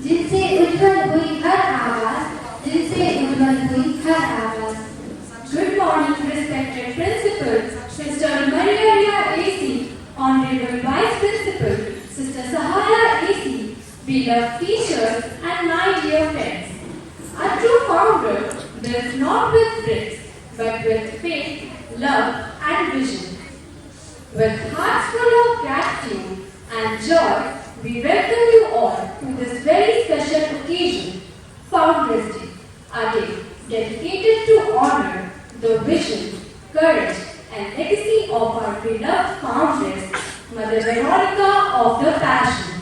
जिनसे उज्जवल हुई हर आवाज, जिनसे उज्जवल हुई हर आवाज। Good morning, respected principal, Sister Maria AC, Honorable Vice Principal, Sister Sahara AC, beloved teachers, and my dear friends. A true founder builds not with bricks, but with faith, love, and vision. With hearts full of gratitude and joy, we welcome you all to this very special occasion, Founders Day, a day dedicated to honor the vision, courage, and legacy of our beloved foundress, Mother Veronica of the Passion.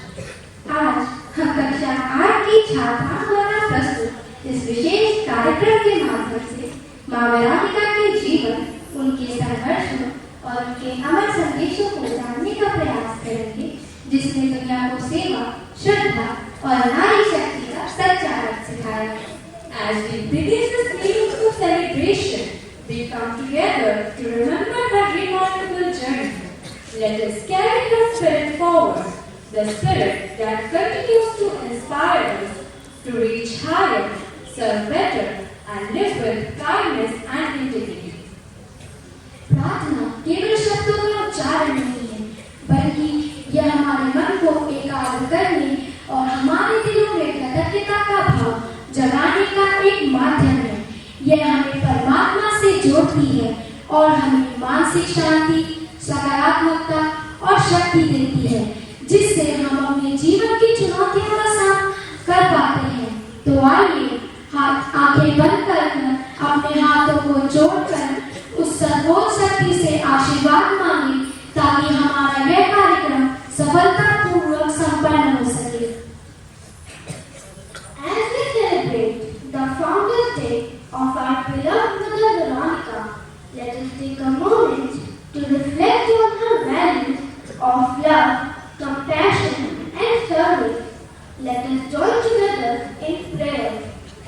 आज हम कक्षा 8 की छात्राओं द्वारा प्रस्तुत इस विशेष कार्यक्रम के माध्यम से माँ वेरोनिका के जीवन, उनके संघर्षों और उनके अमर संदेशों को जानने का प्रयास करेंगे, जिसने दुनिया को सेवा, श्रद्धा और नारी शक्ति का सच्चा अर्थ सिखाया। As we begin this meaningful celebration, we come together to remember her remarkable journey. Let us carry her spirit forward, the spirit that continues to inspire us to reach higher, serve better, and live with kindness and integrity. प्रार्थना केवल शब्दों का उच्चारण नहीं है, बल्कि यह हमारे मन को एकाग्र करने और हमारे दिलों में कृतज्ञता का भाव जगाने का एक माध्यम है। यह हमें परमात्मा से जोड़ती है और हमें मानसिक शांति, सकारात्मकता और शक्ति देती है, जिससे हम अपने जीवन की चुनौतियों का सामना कर पाते हैं। तो आइए आंखें बंद कर अपने हाथों को जोड़कर उस सर्वोच्च शक्ति से आशीर्वाद मांगे, ताकि हमारा यह कार्यक्रम सफलतापूर्वक संपन्न हो सके। As we celebrate the Founders Day of our beloved Mother Veronica, let us take a moment to reflect on her values of love, compassion, and service. Let us join together in prayer,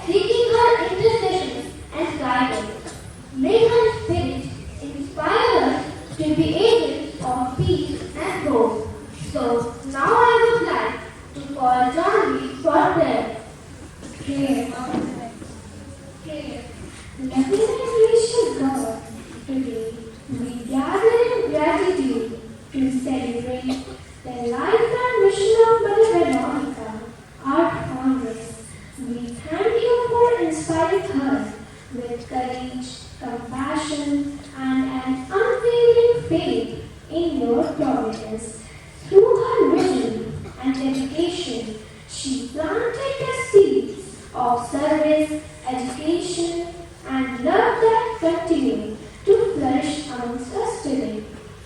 seeking her intercession and guidance. May her spirit inspire us to be agents of peace and hope. So now I would like to call John Lee for prayer. Prayer. Loving and gracious God, today we gather in gratitude to celebrate the life and mission of Mother Veronica, our foundress. We thank you for inspiring her with courage, compassion, and an unwavering faith in your providence. Through her vision and dedication, she planted the seeds of service, education, and love that continue to flourish amongst us today.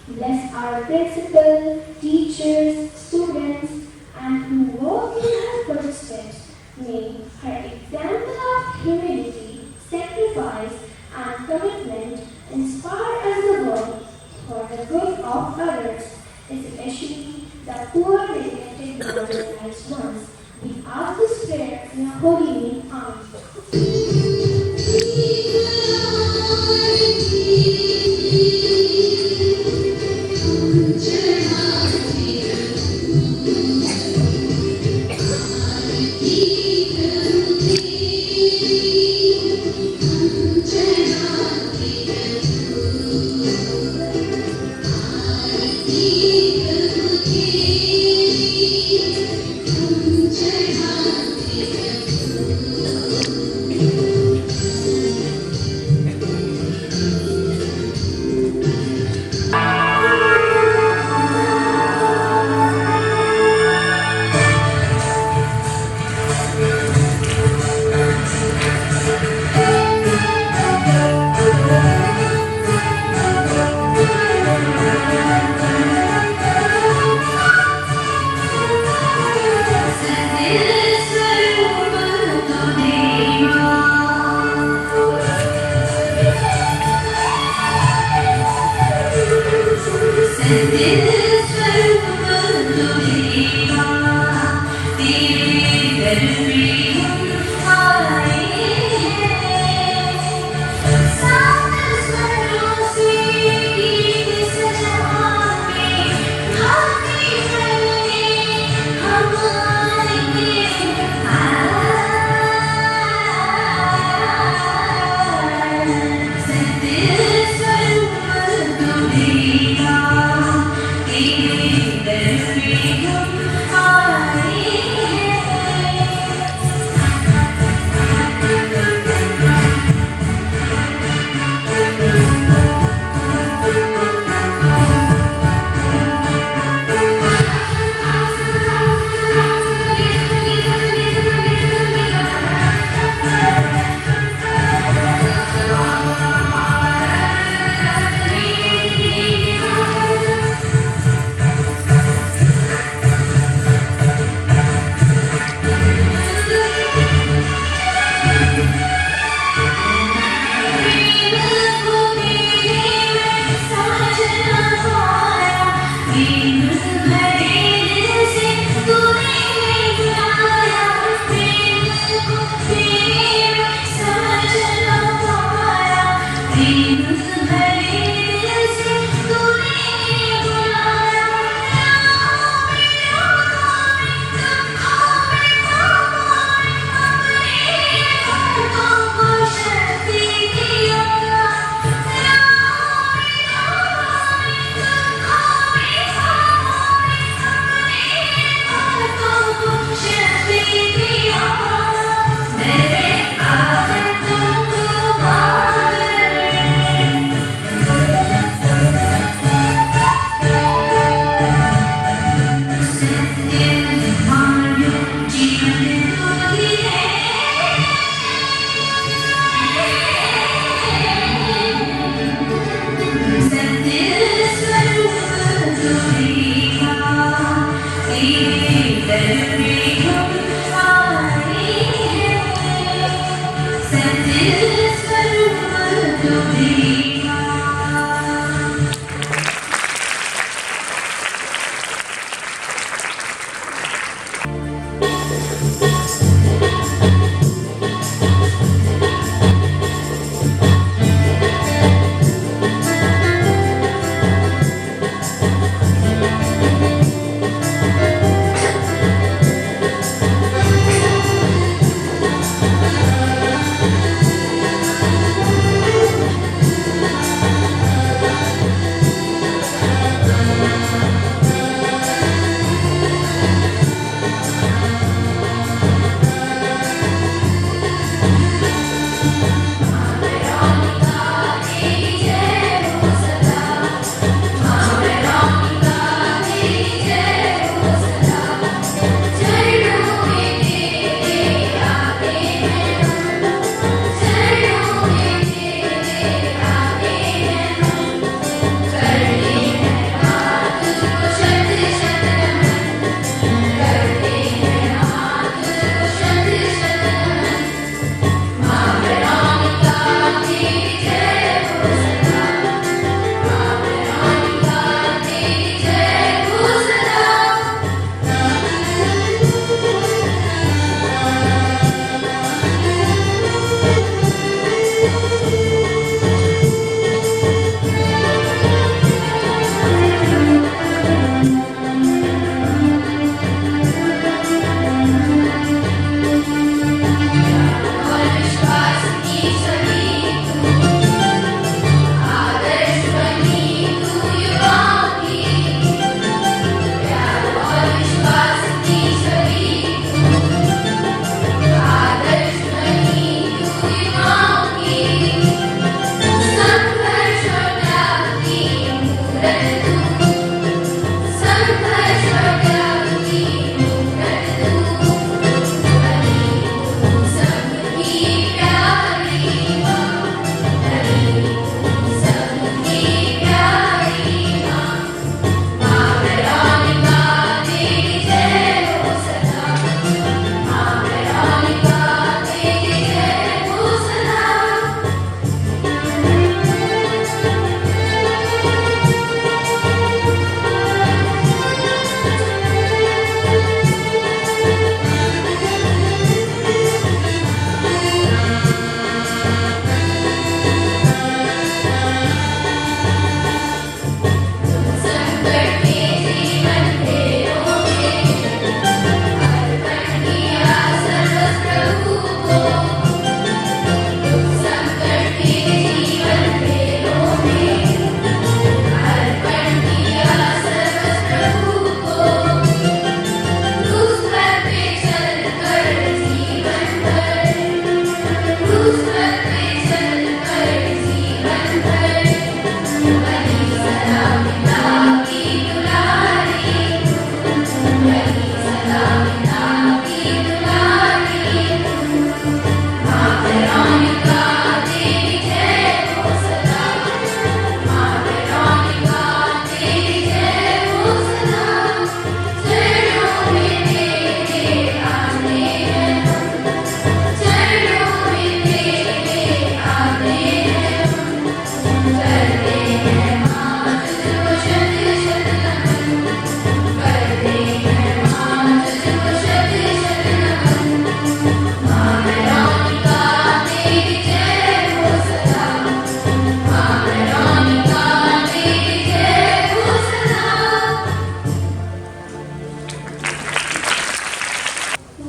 Bless our principal, teachers, students, and who walk in her footsteps. May her example of humility, sacrifice, and commitment inspire us the world for the good of others, especially the poor, neglected, marginalized ones. We ask this prayer in your holy name. Amen.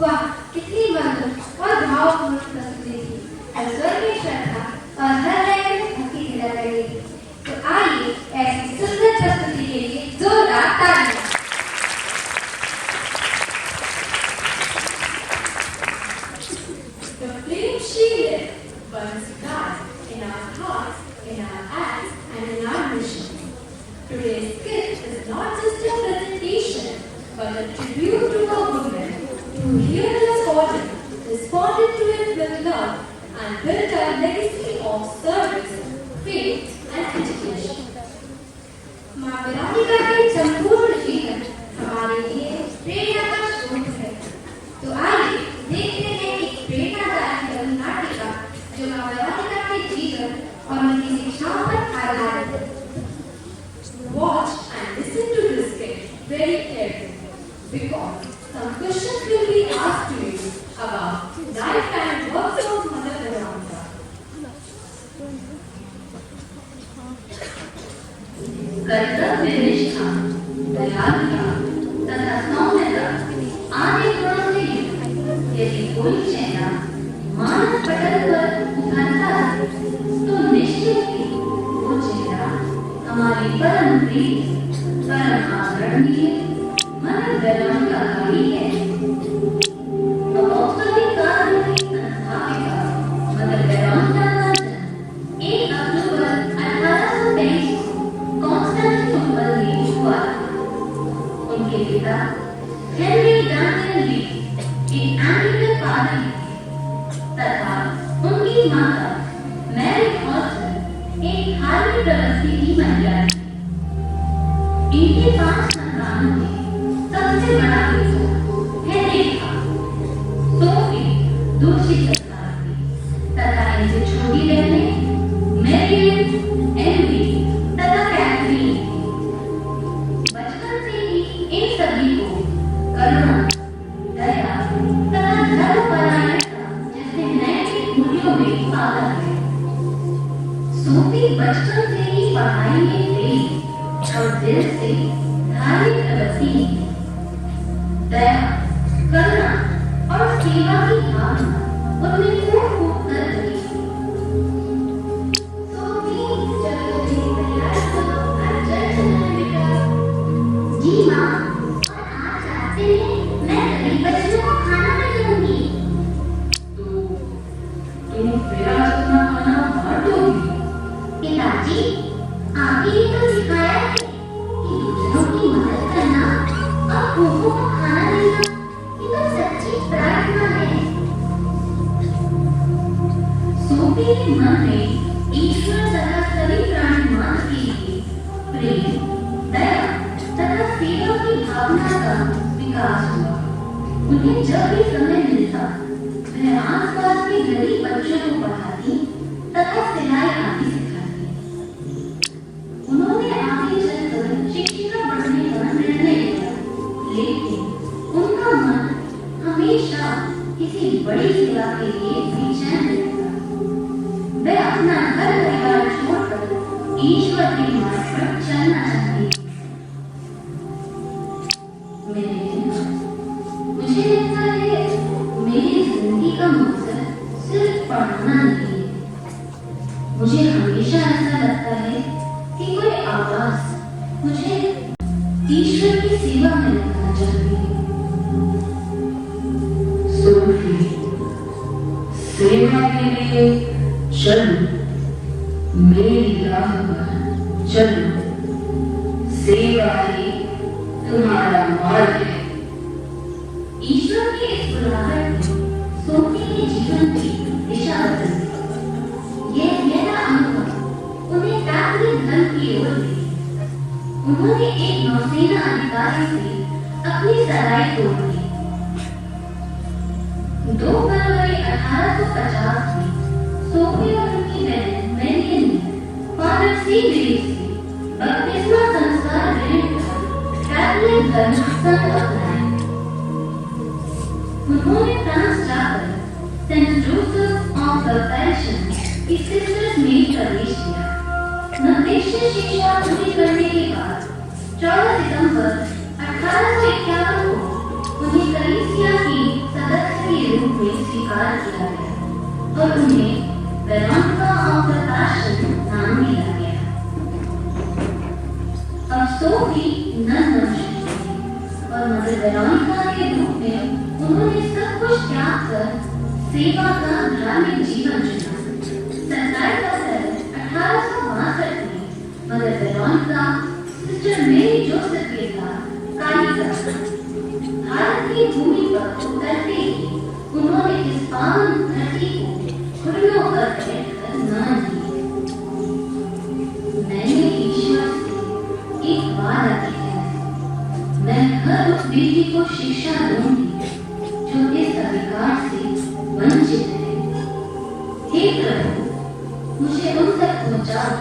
वाह, कितनी मधुर और भावपूर्ण प्रस्तुति थी। हर स्वर में श्रद्धा और हर लय में भक्ति दिला रही थी। तो आइए ऐसी सुंदर प्रस्तुति के लिए जोरदार तालियां। The flame she lit burns bright in our hearts, in our acts, and in our mission. Today's skit is not just a presentation, but a tribute to a woman who heard us calling, responded to it with love, and built a legacy of service, faith, and education. माँ Veronica के संपूर्ण जीवन हमारे लिए प्रेरणा का स्रोत है। तो आइए देखते हैं एक प्रेरणादायक लघु नाटिका जो माँ वेरोनिका के जीवन और उनकी शिक्षाओं पर आधारित है। Watch and listen to this skit very carefully, because some questions will be asked to you about life and works of Mother Veronica. कर्तव्य निष्ठा, दयालुता तथा सौम्यता आदि गुणों से युक्त यदि कोई चेहरा मानव पटल पर उभरता है तो निश्चित ही वो चेहरा हमारी परम प्रिय, परम आदरणीय मदर वेरोनिका का ही है। अपॉस्टलिक कार्यों की संस्थापिका मदर वेरोनिका का जन्म 1 अक्टूबर 1823 कॉन्स्टेंटिनोपल में हुआ था। उनके पिता हेनरी डंकन ली एक एंग्लिकन पादरी तथा उनकी माता मैरी हॉस्टन एक धार्मिक प्रवृत्ति की महिला थी। इनके 5 संतानों में सबसे बड़ा बेटा हेनरी था। सोफी दूसरी संतान थी तथा इनसे छोटी बहनें मैरियन, एमिली तथा कैथरीन। बचपन से ही इन सभी को करुणा, दया तथा धर्मपरायणता जैसे नैतिक मूल्यों में पाला गया। सोफी बचपन से ही पढ़ाई में तेज और दिल से धार्मिक प्रवृत्ति, दया, करुणा और सेवा की भावना उनमें फूट कर रही। सोफी, चलो जी तैयार हो, आज चर्च में बेटा। जी माँ, और आज रास्ते में मैं गरीब बच्चों को खाना ले जाऊंगी। तो तुम फिर आज अपना खाना बांट दोगी? पिताजी, आप ही ने तो सिखाया है कि दूसरों की मदद करना और भूखों को खाना देना ये तो सच्ची प्रार्थना है। सोफी के मन में ईश्वर तथा सभी प्राणी मात्र के लिए प्रेम, दया तथा सेवा की भावना का विकास हुआ। उन्हें जब भी समय मिलता वह आसपास के गरीब बच्चों को पढ़ाती तथा सिलाई आदि सिखाती। उन्होंने आगे चलकर शिक्षिका बनने का निर्णय लिया, लेकिन उनका मन हमेशा किसी बड़ी सेवा के लिए बेचैन रहता। वह अपना घर परिवार छोड़कर ईश्वर के मार्ग पर चलना चाहती। मुझे लगता है मेरी जिंदगी का मकसद सिर्फ पढ़ना नहीं है। मुझे हमेशा ऐसा लगता है कि कोई आवाज मुझे ईश्वर की सेवा में लगाना चाहती है। सोफी, सेवा के लिए चलो, मेरी राह पर चलो। सेवा ही तुम्हारा मार्ग है। ईश्वर के इस बुलाहट ने सोफी के जीवन की दिशा बदल दी। यह गहरा अनुभव उन्हें कैथोलिक धर्म की ओर ले गया। उन्होंने एक नौसेना अधिकारी से अपनी सराय तोड़ दी। 2 फरवरी 1850 में सोफी और उनकी बहन मैरियन ने फादर सी विलियम्स से बपतिस्मा संस्कार ग्रहण कर कैथोलिक धर्म संत अपनाया। उन्होंने फ्रांस जाकर saint Joseph of the passion की सिस्टर्स में प्रवेश किया। नवदेशीय शिक्षा पूरी करने के बाद 14 सितंबर 1851 को उन्हें कलीसिया की स्वीकार किया गया और उन्हें वेरोनिका ऑफ द पैशन नाम दिया गया। अब सोफी नन बन चुकी थी और मदर वेरोनिका के रूप में उन्होंने सब कुछ त्याग कर सेवा का धार्मिक जीवन चुना। 27 अप्रैल 1862 में मदर वेरोनिका सिस्टर मेरी जोसेफ के साथ कालिका भारत की भूमि पर उतरते ही उन्होंने इस पावन धरती को घुटनों पर बैठकर नमन किया। मैंने ईश्वर से एक वादा किया है, मैं हर उस बेटी को शिक्षा दूंगी जो इस अधिकार से वंचित है। हे प्रभु, मुझे उन तक पहुंचाओ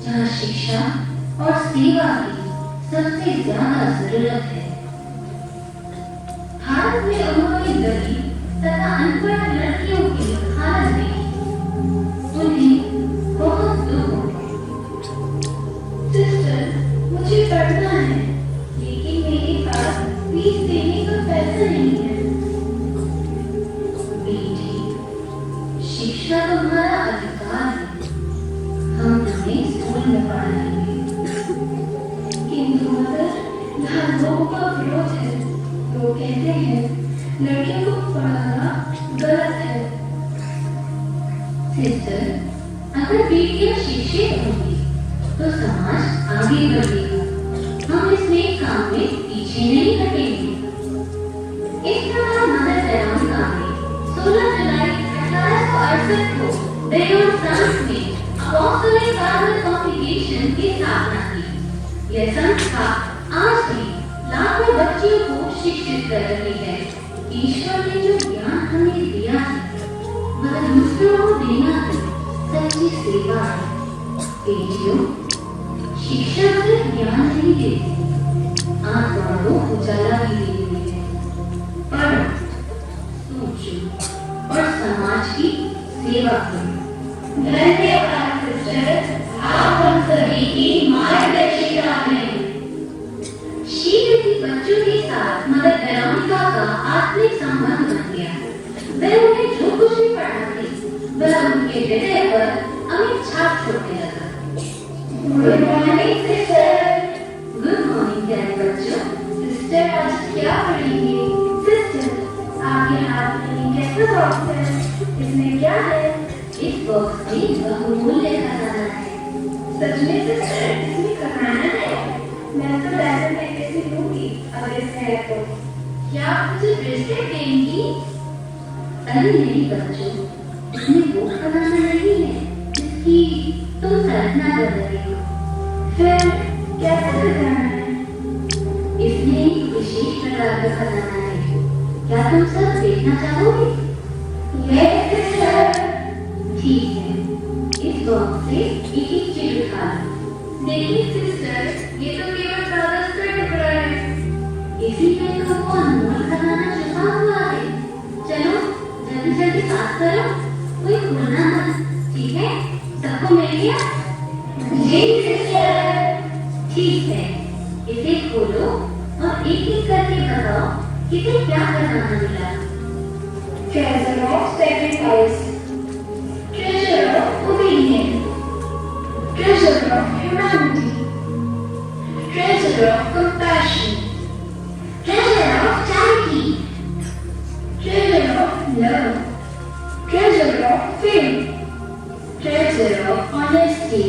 जहाँ शिक्षा और सेवा की सबसे ज्यादा जरूरत है। भारत में उन्होंने गरीब तथा अनपढ़ लड़कियों की हालत देखी, उन्हें बहुत दुख हुआ। सिस्टर, मुझे पढ़ना है, लेकिन मेरे पास फीस देने का पैसा नहीं है। बेटी, शिक्षा तुम्हारा अधिकार है, हम तुम्हें स्कूल में पढ़ाएंगे। किंतु मदर, यहाँ लोगों का विरोध है। लोग कहते हैं लड़कियों को पढ़ाना गलत है। सिस्टर, अगर बेटियां शिक्षित होंगी तो समाज आगे बढ़ेगा। हम इस नेक काम में पीछे नहीं हटेंगे। इस प्रकार मदर वेरोनिका ने 16 जुलाई 1868 को बेयोन फ्रांस में अपॉस्टोलिक कार्मेल कांग्रेगेशन की स्थापना की। यह संस्था आज भी लाखों बच्चियों को शिक्षित कर रही है। ईश्वर ने जो ज्ञान हमें दिया है, मगर दूसरों को देना है सच्ची सेवा है। बेटियों, शिक्षा सिर्फ ज्ञान नहीं देती, आंख वालों उजाला भी देती है। पढ़ो, सोचो और समाज की सेवा करो। धन्यवाद सिस्टर, आप हम सभी की मार्गदर्शिका हैं। शीघ्र ही बच्चों के साथ मदर वेरोनिका का आत्मिक संबंध बन गया। वह उन्हें जो कुछ भी पढ़ाती, वह उनके हृदय पर अमिट छाप छोड़ने लगा। Good morning sister. Good morning प्यारे बच्चों। सिस्टर, आज क्या पढ़ेंगे? सिस्टर, आपके हाथ में कैसा बॉक्स है? इसमें क्या है? इस बॉक्स में बहुमूल्य खजाना है। सच में सिस्टर, इसमें खजाना है? मैं तो पैसे देके से लूंगी अगर इसमें है तो। क्या आप मुझे ब्रेसलेट देंगी? अरे नहीं बच्चों, इसमें वो खजाना नहीं है जिसकी तुम कल्पना कर रहे हो। फिर कैसा खजाना है? इसमें एक विशेष प्रकार का खजाना है। क्या तुम सब देखना चाहोगे? Yes sister. ठीक है, इस बॉक्स से एक एक चीज उठा लो। देखिए सिस्टर, ये तो केवल कागज का टुकड़ा है। इसी में तो वो अनमोल खजाना छुपा हुआ है। चलो जल्दी जल्दी साफ करो, कोई खोलना मत, ठीक है? सबको मिल गया? जी सिस्टर। ठीक है, इसे खोलो और एक एक करके बताओ किसे क्या खजाना मिला। Treasure of sacrifice, treasure of obedience, treasure of humanity, treasure of compassion, treasure of charity, treasure of love, treasure of faith, treasure of honesty,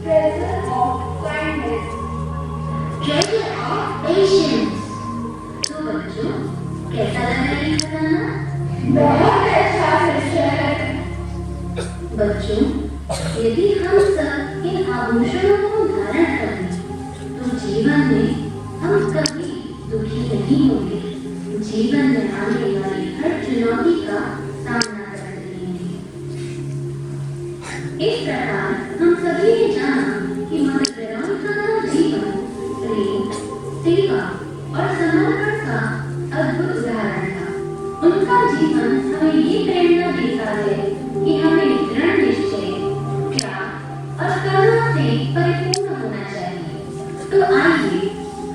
treasure of kindness, treasure of patience। तो बच्चों, कैसा लगा ये खजाना? बहुत अच्छा सिस्टर। बच्चों, यदि हम सब इन आभूषणों को धारण कर लें तो जीवन में हम कभी दुखी नहीं होंगे। जीवन में आने वाली हर चुनौती का सामना कर सकेंगे। इस प्रकार हम सभी ने जाना कि मदर वेरोनिका का जीवन प्रेम, सेवा और समर्पण का अद्भुत उदाहरण था। उनका जीवन हमें ये प्रेरणा देता है कि हमें दृढ़ निश्चय, त्याग और करुणा से परिपूर्ण होना चाहिए। तो आइए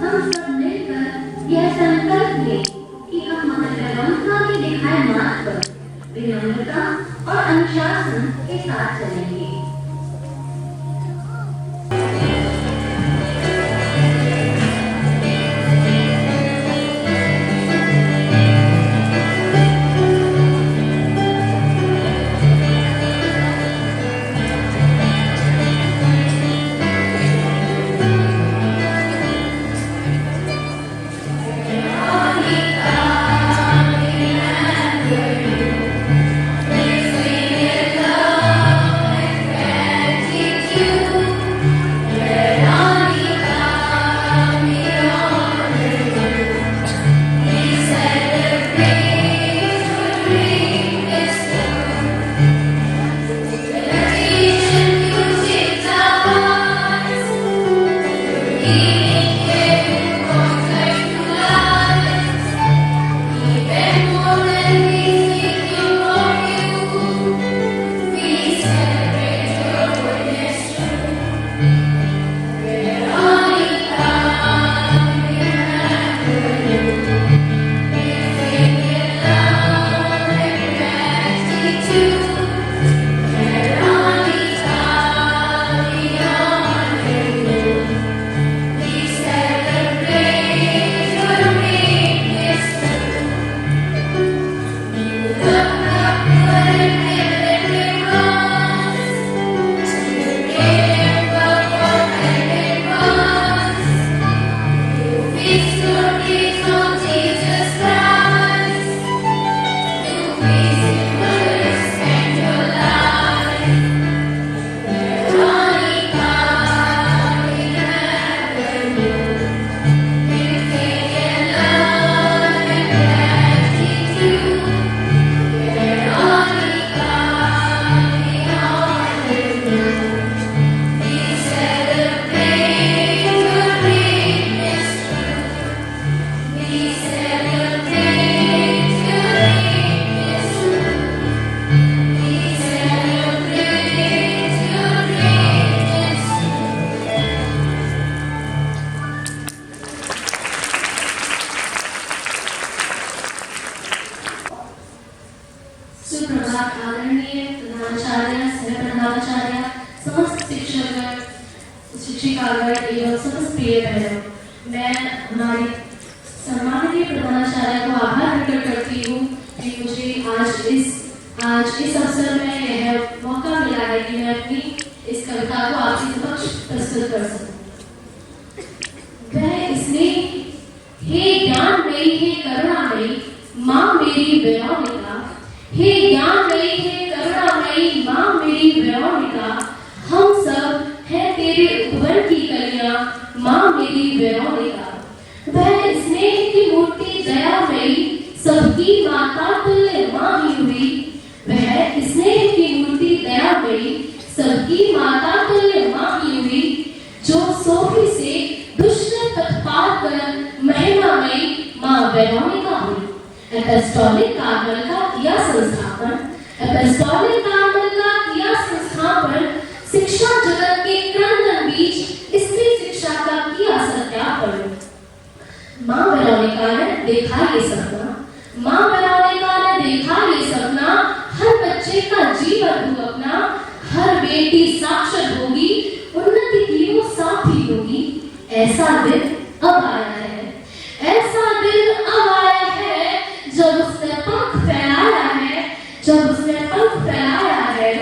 हम सब मिलकर यह संकल्प लें कि हम मदर वेरोनिका के दिखाए मार्ग पर अनुशासन के साथ चलेंगे। सुप्रभात आदरणीय प्रधानाचार्य, सह प्रधानाचार्य, समस्त शिक्षकगण, शिक्षिकागण एवं समस्त प्रिय बहनों, मैं हमारी सम्माननीय प्रधानाचार्य को आभार प्रकट करती हूँ कि मुझे आज इस अवसर में यह मौका मिला है कि मैं अपनी इस कविता को आपके समक्ष प्रस्तुत कर सकूं। वह इसने हे ज्ञानमयी, हे करुणामयी माँ मेरी वेरोनिका, हे ज्ञानमयी, हे करुणामयी माँ मेरी वेरोनिका, हम सब हैं तेरे उपवन की कलियां माँ मेरी वेरोनिका। वह स्नेह की मूर्ति दयामयी, सबकी माता तुल्य माँ ही हुई। वह स्नेह की मूर्ति दयामयी, सबकी माता तुल्य माँ ही हुई। जो सोफी से दुष्ट पथ पार कर महिमामयी माँ वेरोनिका हुई। एपोस्टोलिक कार्मल का किया संस्थापन, एपोस्टोलिक कार्मल का किया संस्थापन, शिक्षा जगत के क्रंदन बीच स्त्री शिक्षा का किया सत्यापन। माँ वेरोनिका ने देखा ये सपना, माँ वेरोनिका ने देखा ये सपना, हर बच्चे का जीवन हो अपना, हर बेटी साक्षर होगी, उन्नति की वो साथी होगी। ऐसा दिन अब आया है, ऐसा दिन अब आया है, जब उसने पंख फैलाया है, जब उसने पंख फैलाया है,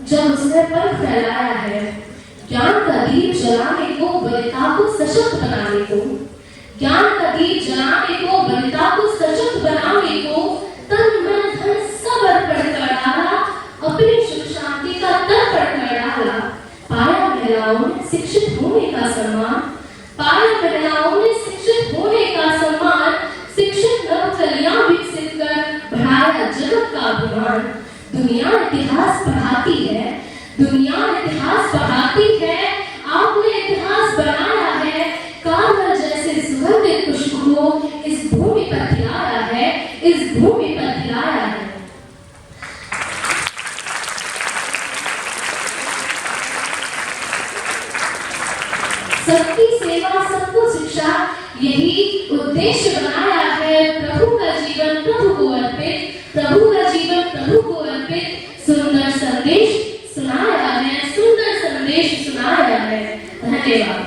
जब उसने पंख फैलाया है। ज्ञान का दीप जलाने को, वनिता को सशक्त बनाने को, ज्ञान का दीप जलाने को, वनिता को सशक्त बनाने को, तन मन धन सब अर्पण कर डाला, अपनी सुख शांति का तर्पण कर डाला। पाया महिलाओं ने शिक्षित होने का सम्मान, पाया महिलाओं ने शिक्षित होने का सम्मान, शिक्षित नवकलियां विकसित कर बढ़ाया जगत का अभिमान। दुनिया इतिहास पढ़ाती है, दुनिया इतिहास पढ़ाती है, आपने इतिहास बनाया है। कार्मल जैसे सुगंधित पुष्प को इस भूमि पर खिलाया है, इस भूमि पर खिलाया है। सबकी सेवा, सबको शिक्षा, यही उद्देश्य बनाया है। प्रभु का जीवन प्रभु को अर्पित, प्रभु का जीवन प्रभु को अर्पित सुंदर संदेश सुनाया है, सुंदर संदेश सुनाया है। धन्यवाद।